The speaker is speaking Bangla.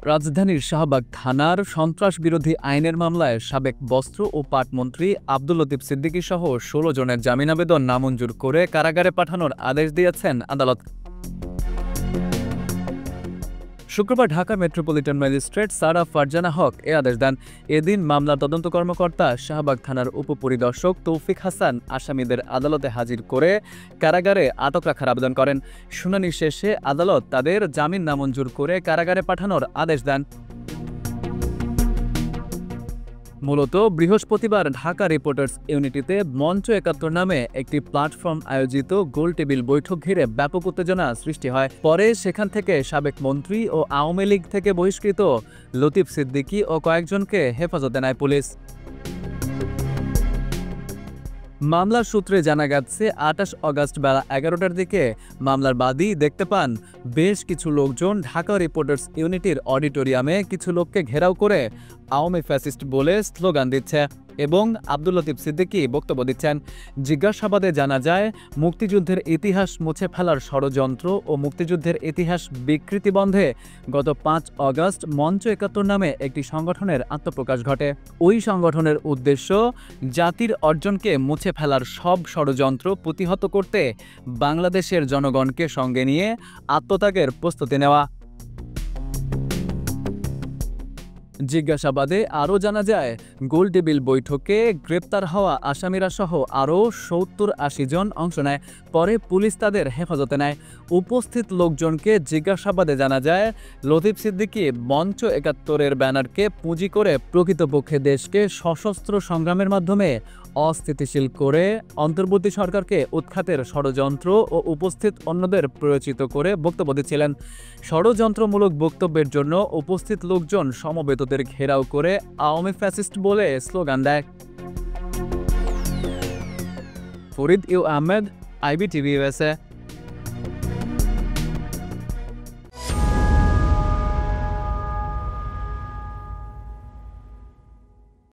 রাজধানীর শাহবাগ থানার সন্ত্রাস বিরোধী আইনের মামলায় সাবেক বস্ত্র ও পাট মন্ত্রী আব্দুল লতিফ সিদ্দিকী সহ ১৬ জনের জামিন আবেদন নামঞ্জুর করে কারাগারে পাঠানোর আদেশ দিয়েছেন আদালত। শুক্রবার ঢাকা মেট্রোপলিটন ম্যাজিস্ট্রেট সারা ফারজানা হক এ আদেশ দেন। এদিন মামলার তদন্ত কর্মকর্তা শাহবাগ থানার উপপরিদর্শক তৌফিক হাসান আসামিদের আদালতে হাজির করে কারাগারে আটক রাখার আবেদন করেন। শুনানি শেষে আদালত তাদের জামিন নামঞ্জুর করে কারাগারে পাঠানোর আদেশ দেন। মূলত বৃহস্পতিবার ঢাকা রিপোর্টার্স ইউনিটিতে মঞ্চ ৭১ নামে একটি প্ল্যাটফর্ম আয়োজিত গোলটেবিল বৈঠক ঘিরে ব্যাপক উত্তেজনা সৃষ্টি হয়। পরে সেখান থেকে সাবেক মন্ত্রী ও আওয়ামী লীগ থেকে বহিষ্কৃত লতিফ সিদ্দিকী ও কয়েকজনকে হেফাজতে নেয় পুলিশ। মামলার সূত্রে জানা গেছে ২৮ আগস্ট বেলা ১১টার দিকে মামলার বাদী দেখতে পান বেশ কিছু লোকজন ঢাকা রিপোর্টার্স ইউনিটির অডিটোরিয়ামে কিছু লোককে ঘেরাও করে আওয়ামী ফ্যাসিস্ট বলে স্লোগান দিচ্ছে এবং আব্দুল লতিফ সিদ্দিকী বক্তব্য দিচ্ছেন। জিজ্ঞাসাবাদে জানা যায়, মুক্তিযুদ্ধের ইতিহাস মুছে ফেলার ষড়যন্ত্র ও মুক্তিযুদ্ধের ইতিহাস বিকৃতি বন্ধে গত ৫ আগস্ট মঞ্চ ৭১ নামে একটি সংগঠনের আত্মপ্রকাশ ঘটে। ওই সংগঠনের উদ্দেশ্য জাতির অর্জনকে মুছে ফেলার সব ষড়যন্ত্র প্রতিহত করতে বাংলাদেশের জনগণকে সঙ্গে নিয়ে আত্মত্যাগের প্রস্তুতি নেওয়া। জিজ্ঞাসাবাদে আরও জানা যায়, গোলটেবিল বৈঠকে গ্রেপ্তার হওয়া আসামিরা সহ আরও ৭০-৮০ জন অংশ নেয়। পরে পুলিশ তাদের হেফাজতে নেয়। উপস্থিত লোকজনকে জিজ্ঞাসাবাদে জানা যায়, লতিফ সিদ্দিকী মঞ্চ ৭১-এর ব্যানারকে পুঁজি করে প্রকৃতপক্ষে দেশকে সশস্ত্র সংগ্রামের মাধ্যমে অস্থিতিশীল করে অন্তর্বর্তী সরকারকে উৎখাতের ষড়যন্ত্র ও উপস্থিত অন্যদের প্ররোচিত করে বক্তব্য দিচ্ছিলেন। ষড়যন্ত্রমূলক বক্তব্যের জন্য উপস্থিত লোকজন সমবেতদের ঘেরাও করে আওয়ামী ফ্যাসিস্ট বলে স্লোগান দেয়। Farid U Ahmed, IBTV USA।